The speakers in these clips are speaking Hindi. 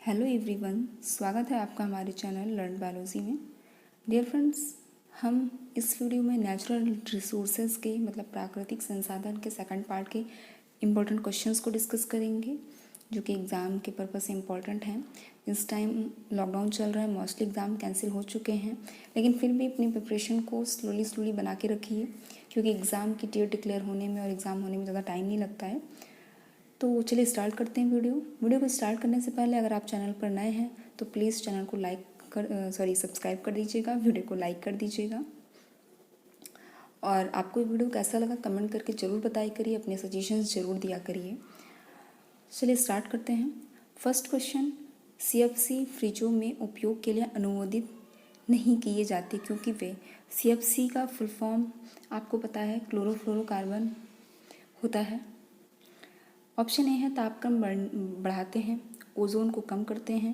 हेलो एवरीवन, स्वागत है आपका हमारे चैनल लर्न बायोलॉजी में। डियर फ्रेंड्स, हम इस वीडियो में नेचुरल रिसोर्सेज के मतलब प्राकृतिक संसाधन के सेकंड पार्ट के इम्पोर्टेंट क्वेश्चंस को डिस्कस करेंगे जो कि एग्ज़ाम के पर्पज़ से इम्पोर्टेंट हैं। इस टाइम लॉकडाउन चल रहा है, मोस्टली एग्ज़ाम कैंसिल हो चुके हैं, लेकिन फिर भी अपनी प्रिपरेशन को स्लोली बना के रखिए क्योंकि एग्ज़ाम की डेट डिक्लेयर होने में और एग्ज़ाम होने में ज़्यादा टाइम नहीं लगता है। तो चलिए स्टार्ट करते हैं वीडियो को स्टार्ट करने से पहले अगर आप चैनल पर नए हैं तो प्लीज़ चैनल को सब्सक्राइब कर दीजिएगा, वीडियो को लाइक कर दीजिएगा और आपको ये वीडियो कैसा लगा कमेंट करके ज़रूर बताया करिए, अपने सजेशंस ज़रूर दिया करिए। चलिए स्टार्ट करते हैं। फर्स्ट क्वेश्चन, CFC फ्रिजों में उपयोग के लिए अनुमोदित नहीं किए जाते क्योंकि वे CFC का फुल फॉर्म आपको पता है क्लोरोफ्लोरोकार्बन होता है। ऑप्शन ए है तापक्रम बढ़ाते हैं, ओजोन को कम करते हैं,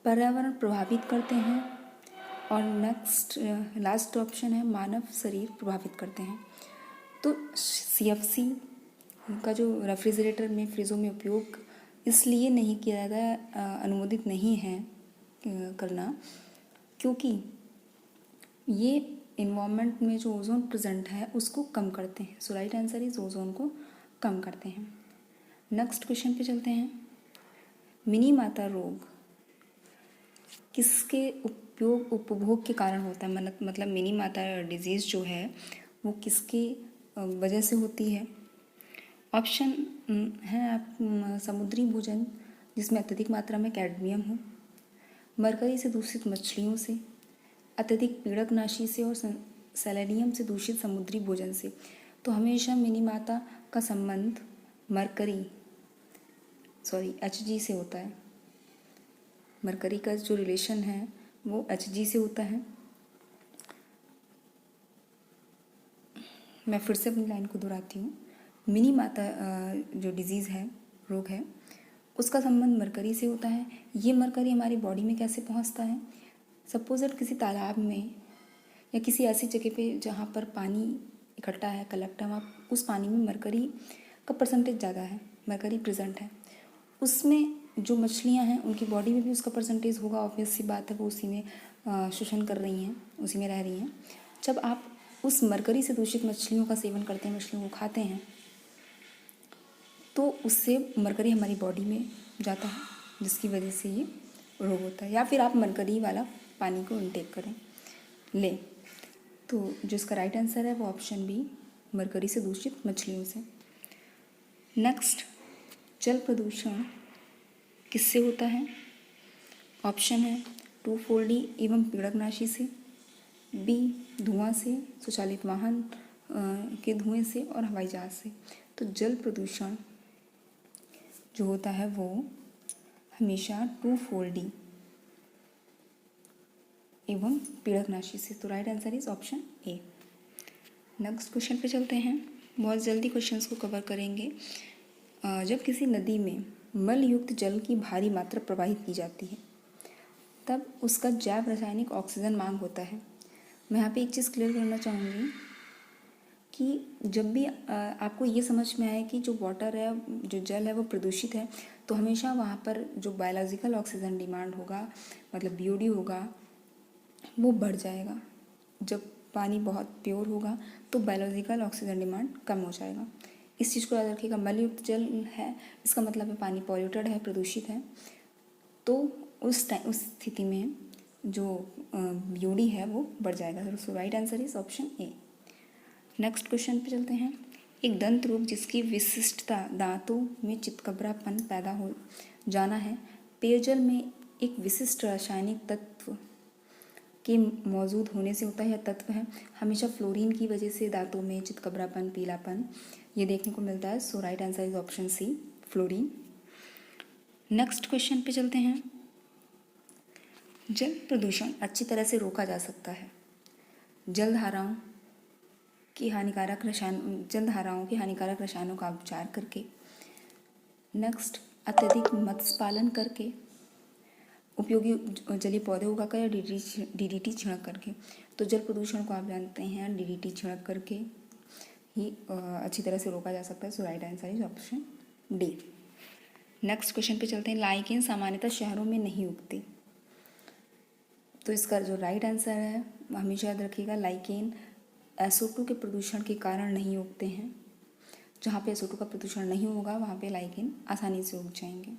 पर्यावरण प्रभावित करते हैं और लास्ट ऑप्शन है मानव शरीर प्रभावित करते हैं। तो CFC का जो रेफ्रिजरेटर में फ्रिजों में उपयोग इसलिए नहीं किया जाता, अनुमोदित नहीं है करना क्योंकि ये इन्वायरमेंट में जो ओजोन प्रेजेंट है उसको कम करते हैं। So right answer is ozone को कम करते हैं। नेक्स्ट क्वेश्चन पे चलते हैं। मिनी माता रोग किसके उपभोग के कारण होता है, मतलब मिनी माता डिजीज़ जो है वो किसके वजह से होती है। ऑप्शन है आप समुद्री भोजन जिसमें अत्यधिक मात्रा में कैडमियम हो, मरकरी से दूषित मछलियों से, अत्यधिक पीड़कनाशी से और सेलेनियम से दूषित समुद्री भोजन से। तो हमेशा मिनी माता का संबंध Hg से होता है। मरकरी का जो रिलेशन है वो Hg से होता है। मैं फिर से अपनी लाइन को दोहराती हूँ। मिनी माता जो डिजीज़ है, रोग है, उसका संबंध मरकरी से होता है। ये मरकरी हमारी बॉडी में कैसे पहुँचता है। सपोज दैट किसी तालाब में या किसी ऐसी जगह पे जहाँ पर पानी इकट्ठा है, कलेक्ट है, वहाँ उस पानी में मरकरी का परसेंटेज ज़्यादा है, मरकरी प्रेजेंट है। उसमें जो मछलियाँ हैं उनकी बॉडी में भी उसका परसेंटेज होगा, ऑब्वियस सी बात है, वो उसी में शोषण कर रही हैं, उसी में रह रही हैं। जब आप उस मरकरी से दूषित मछलियों का सेवन करते हैं, मछलियों को खाते हैं, तो उससे मरकरी हमारी बॉडी में जाता है जिसकी वजह से ये रोग होता है। या फिर आप मरकरी वाला पानी को इनटेक करें लें। तो जो इसका राइट आंसर है वो ऑप्शन बी, मरकरी से दूषित मछलियों से। नेक्स्ट, जल प्रदूषण किससे होता है। ऑप्शन है 2,4-D एवं पीड़कनाशी से, बी धुआं से, स्वचालित वाहन के धुएं से और हवाई जहाज से। तो जल प्रदूषण जो होता है वो हमेशा 2,4-D एवं पीड़कनाशी से। तो right answer is option A. Next question पे चलते हैं। बहुत जल्दी क्वेश्चंस को कवर करेंगे। जब किसी नदी में मल युक्त जल की भारी मात्रा प्रवाहित की जाती है तब उसका जैव रासायनिक ऑक्सीजन मांग होता है। मैं यहाँ पे एक चीज़ क्लियर करना चाहूँगी कि जब भी आपको ये समझ में आए कि जो वाटर है, जो जल है वो प्रदूषित है, तो हमेशा वहाँ पर जो बायोलॉजिकल ऑक्सीजन डिमांड होगा, मतलब BOD होगा, वो बढ़ जाएगा। जब पानी बहुत प्योर होगा तो बायोलॉजिकल ऑक्सीजन डिमांड कम हो जाएगा। इस चीज़ को याद रखिएगा। मलयुक्त जल है इसका मतलब है पानी पॉल्यूटेड है, प्रदूषित है, तो उस स्थिति में जो BOD है वो बढ़ जाएगा। So right answer is option A. Next question पे चलते हैं। एक दंत रोग जिसकी विशिष्टता दांतों में चितकबरापन पैदा हो जाना है, पेयजल में एक विशिष्ट रासायनिक तत्व के मौजूद होने से होता है। यह तत्व है हमेशा फ्लोरीन की वजह से दांतों में चितकबरापन, पीलापन ये देखने को मिलता है। So right answer is option C, fluorine. Next question पे चलते हैं। जल प्रदूषण अच्छी तरह से रोका जा सकता है जलधाराओं के हानिकारक रसायनों का उपचार करके। नेक्स्ट, अत्यधिक मत्स्य पालन करके, उपयोगी जलीय पौधे उगाकर या DDT छिड़क करके। तो जल प्रदूषण को आप जानते हैं DDT छिड़क करके ही अच्छी तरह से रोका जा सकता है। So right answer is option D. Next question पे चलते हैं। लाइकेन सामान्यतः शहरों में नहीं उगते, तो इसका जो राइट आंसर है हमेशा याद रखिएगा, लाइकेन SO2 के प्रदूषण के कारण नहीं उगते हैं। जहाँ पे SO2 का प्रदूषण नहीं होगा वहाँ पे लाइकेन आसानी से उग जाएंगे।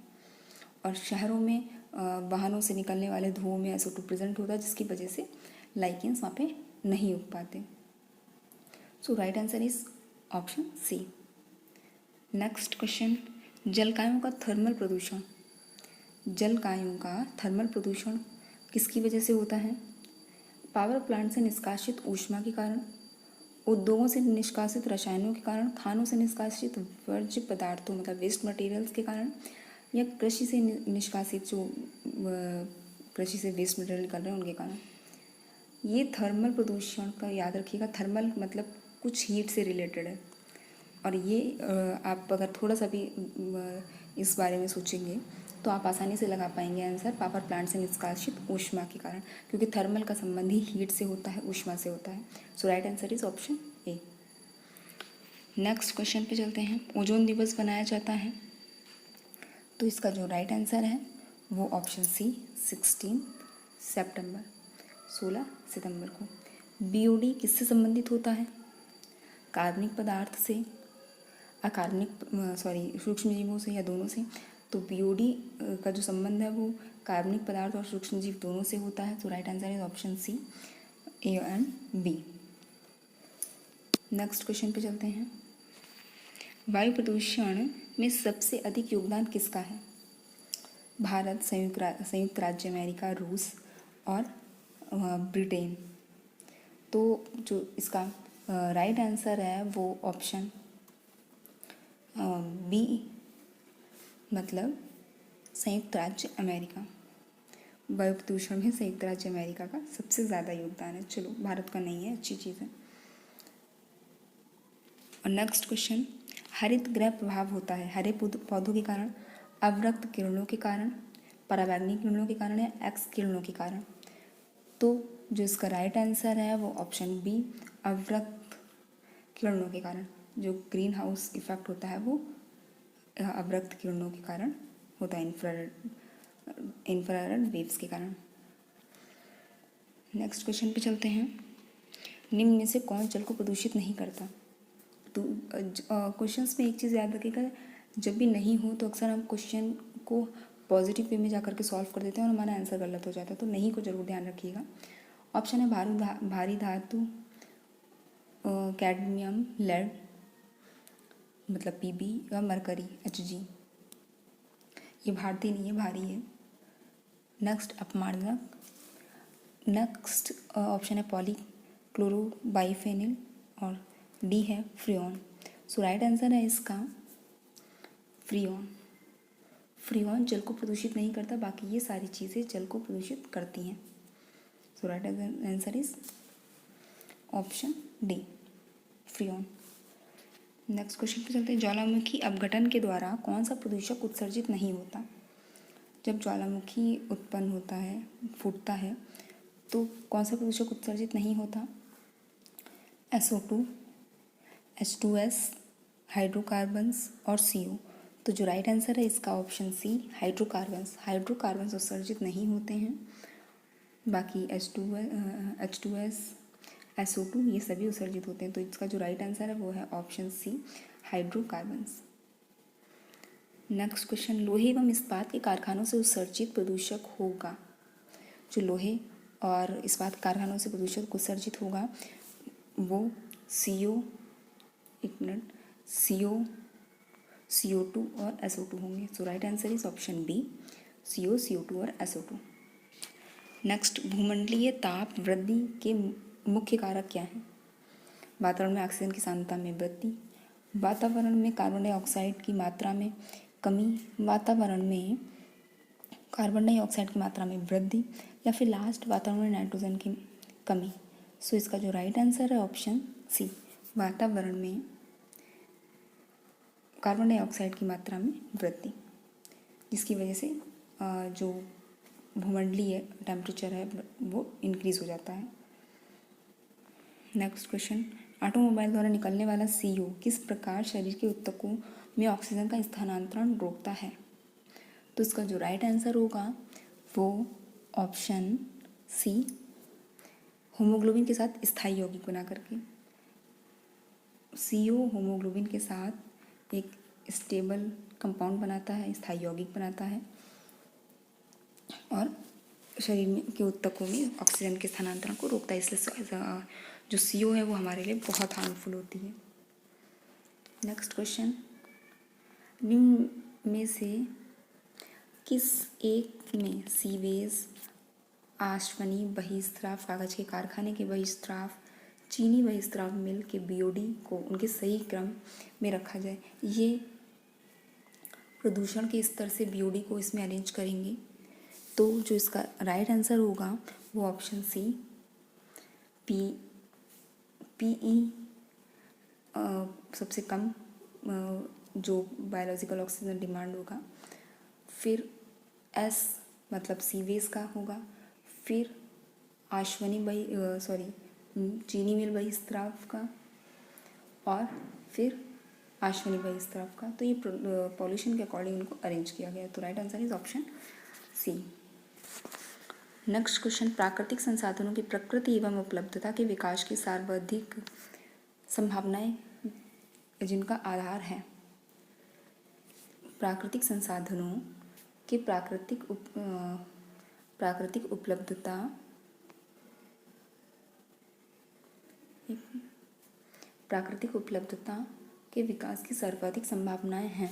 और शहरों में वाहनों से निकलने वाले धुओं में SO2 प्रेजेंट होता है, जिसकी वजह से लाइकेन्स वहाँ पे नहीं उग पाते। So right answer is option C. Next question, जलकायों का थर्मल प्रदूषण। जलकायों का थर्मल प्रदूषण किसकी वजह से होता है? पावर प्लांट से निष्कासित ऊष्मा के कारण, उद्योगों से निष्कासित रसायनों के कारण, खानों से निष्कासित वर्ज्य पदार्थों मतलब वेस्ट मटेरियल्स के कारण, या कृषि से निष्कासित जो कृषि से वेस्ट मटेरियल निकल रहे हैं उनके कारण। ये थर्मल प्रदूषण का याद रखिएगा, थर्मल मतलब कुछ हीट से रिलेटेड है। और ये आप अगर थोड़ा सा भी इस बारे में सोचेंगे तो आप आसानी से लगा पाएंगे आंसर, पावर प्लांट से निष्कासित ऊष्मा के कारण, क्योंकि थर्मल का संबंध ही हीट से होता है, ऊष्मा से होता है। So right answer is option A. Next question पे चलते हैं। ओजोन दिवस बनाया जाता है, तो इसका जो राइट आंसर है वो ऑप्शन सी 16 सितंबर, 16 सितंबर को। BOD किससे संबंधित होता है? कार्बनिक पदार्थ से, सूक्ष्म जीवों से या दोनों से। तो BOD का जो संबंध है वो कार्बनिक पदार्थ और सूक्ष्म जीव दोनों से होता है। तो right answer is option C, A and B। Next question पे चलते हैं। वायु प्रदूषण में सबसे अधिक योगदान किसका है? भारत, संयुक्त राज्य अमेरिका, रूस और ब्रिटेन। तो जो इसका राइट आंसर है वो ऑप्शन B मतलब संयुक्त राज्य अमेरिका। वायु प्रदूषण में संयुक्त राज्य अमेरिका का सबसे ज़्यादा योगदान है। चलो, भारत का नहीं है, अच्छी चीज़ है। और नेक्स्ट क्वेश्चन, हरित गृह प्रभाव होता है हरे पौधों के कारण, अवरक्त किरणों के कारण, पराबैंगनी किरणों के कारण या एक्स किरणों के कारण। तो जो इसका राइट आंसर है वो ऑप्शन बी, अवरक्त किरणों के कारण। जो ग्रीन हाउस इफेक्ट होता है वो अवरक्त किरणों के कारण होता है, इंफ्रारेड वेव्स के कारण। नेक्स्ट क्वेश्चन पे चलते हैं। निम्न में से कौन जल को प्रदूषित नहीं करता? तो क्वेश्चंस में एक चीज़ याद रखिएगा, जब भी नहीं हो तो अक्सर हम क्वेश्चन को पॉजिटिव वे में जाकर के सॉल्व कर देते हैं और हमारा आंसर गलत हो जाता है, तो नहीं को जरूर ध्यान रखिएगा। ऑप्शन है भारी धातु, कैडमियम, लेड मतलब PB, या मरकरी Hg। ये भारतीय नहीं है, भारी है। नेक्स्ट अपमार्जक। नेक्स्ट ऑप्शन है पॉलीक्लोरोबाइफेनिल और डी है फ्रियोन। सो राइट आंसर है इसका फ्रियोन। फ्रियोन जल को प्रदूषित नहीं करता, बाकी ये सारी चीज़ें जल को प्रदूषित करती हैं। So right answer is option D, freon. Next question पे चलते हैं। ज्वालामुखी अपघटन के द्वारा कौन सा प्रदूषक उत्सर्जित नहीं होता? जब ज्वालामुखी उत्पन्न होता है, फूटता है, तो कौन सा प्रदूषक उत्सर्जित नहीं होता? SO2, H2S, हाइड्रोकार्बन्स और CO। तो जो राइट आंसर है इसका ऑप्शन सी, हाइड्रोकार्बन्स। हाइड्रोकार्बन्स उत्सर्जित नहीं होते हैं, बाकी H2S, SO2 ये सभी उत्सर्जित होते हैं। तो इसका जो राइट आंसर है वो है option C, hydrocarbons. Next question, लोहे एवं इस्पात के कारखानों से उत्सर्जित प्रदूषक होगा। जो लोहे और इस्पात कारखानों से प्रदूषक उत्सर्जित होगा वो CO, एक मिनट, CO2 और SO2 होंगे। So right answer is option B, CO, CO2 और SO2। नेक्स्ट, भूमंडलीय ताप वृद्धि के मुख्य कारक क्या हैं? वातावरण में ऑक्सीजन की सांद्रता में वृद्धि, वातावरण में कार्बन डाइऑक्साइड की मात्रा में कमी, वातावरण में कार्बन डाइऑक्साइड की मात्रा में वृद्धि, या फिर लास्ट वातावरण में नाइट्रोजन की कमी। सो इसका जो राइट आंसर है ऑप्शन सी, वातावरण में कार्बन डाइऑक्साइड की मात्रा में वृद्धि, जिसकी वजह से जो भूमंडलीय टेम्परेचर है वो इंक्रीज हो जाता है। नेक्स्ट क्वेश्चन, ऑटोमोबाइल द्वारा निकलने वाला CO किस प्रकार शरीर के ऊतकों में ऑक्सीजन का स्थानांतरण रोकता है? तो इसका जो राइट आंसर होगा वो ऑप्शन सी, होमोग्लोबिन के साथ स्थायी यौगिक बना करके। CO होमोग्लोबिन के साथ एक स्टेबल कंपाउंड बनाता है, स्थायी यौगिक बनाता है और शरीर में के ऊतकों में ऑक्सीजन के स्थानांतरण को रोकता है। इसलिए जो CO है वो हमारे लिए बहुत हार्मफुल होती है। नेक्स्ट क्वेश्चन, निम्न में से किस एक में सीवेज, आश्वनी बहिस्राव, कागज के कारखाने के बहिस्राव, चीनी बहिस्राव मिल के BOD को उनके सही क्रम में रखा जाए? ये प्रदूषण के स्तर से BOD को इसमें अरेंज करेंगे। तो जो इसका राइट आंसर होगा वो ऑप्शन सी, PE सबसे कम जो बायोलॉजिकल ऑक्सीजन डिमांड होगा, फिर S मतलब सीवेज का होगा, फिर चीनी मिल बहिस्राव का और फिर आश्वनी बहिस्राव का। तो ये पॉल्यूशन के अकॉर्डिंग उनको अरेंज किया गया। तो right answer is option C. Next question, प्राकृतिक संसाधनों की प्रकृति एवं उपलब्धता के विकास की सर्वाधिक संभावनाएं जिनका आधार है। प्राकृतिक संसाधनों की प्राकृतिक उपलब्धता के विकास की सर्वाधिक संभावनाएं हैं।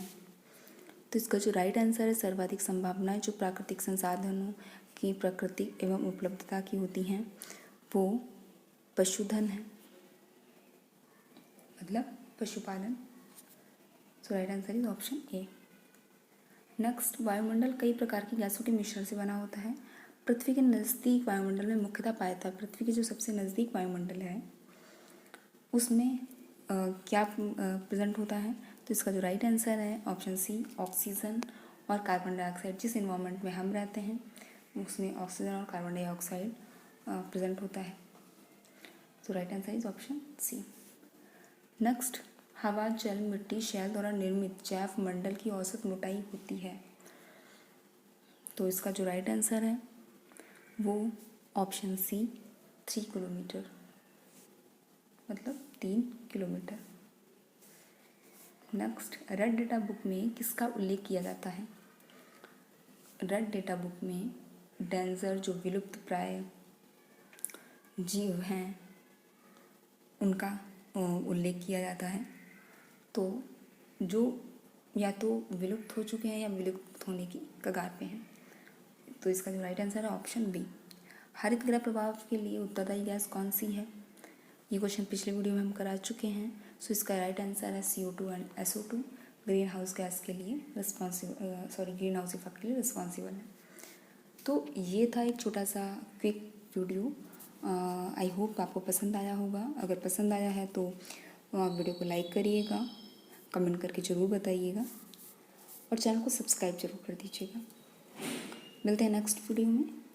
तो इसका जो राइट आंसर है, सर्वाधिक संभावनाएं जो प्राकृतिक संसाधनों की प्राकृतिक एवं उपलब्धता की होती हैं वो पशुधन है, मतलब पशुपालन। So right answer is option A. Next, वायुमंडल कई प्रकार की गैसों के मिश्रण से बना होता है। पृथ्वी के नज़दीक वायुमंडल में मुख्यतः पाया जाता है। पृथ्वी के जो सबसे नज़दीक वायुमंडल है उसमें क्या प्रेजेंट होता है? तो इसका जो राइट आंसर है ऑप्शन सी, ऑक्सीजन और कार्बन डाइऑक्साइड। जिस इन्वायरमेंट में हम रहते हैं उसमें ऑक्सीजन और कार्बन डाइऑक्साइड प्रेजेंट होता है। तो right answer is option C. Next, हवा, जल, मिट्टी, शैल द्वारा निर्मित जैव मंडल की औसत मोटाई होती है। तो इसका जो राइट आंसर है वो ऑप्शन सी, 3 किलोमीटर, मतलब 3 kilometre. Next, red data book में किसका उल्लेख किया जाता है? रेड डेटा बुक में डेंजर जो विलुप्त प्राय जीव हैं उनका उल्लेख किया जाता है। तो जो या तो विलुप्त हो चुके हैं या विलुप्त होने की कगार पे हैं। तो इसका जो राइट आंसर है ऑप्शन बी। हरित गृह प्रभाव के लिए उत्तरदायी गैस कौन सी है? ये क्वेश्चन पिछले वीडियो में हम करा चुके हैं। सो इसका राइट आंसर है CO2 and SO2 green house gas के लिए ग्रीन हाउस इफेक्ट के लिए रिस्पॉन्सिबल है। तो ये था एक छोटा सा क्विक वीडियो। आई होप आपको पसंद आया होगा। अगर पसंद आया है तो आप वीडियो को लाइक करिएगा, कमेंट करके ज़रूर बताइएगा और चैनल को सब्सक्राइब जरूर कर दीजिएगा। मिलते हैं नेक्स्ट वीडियो में।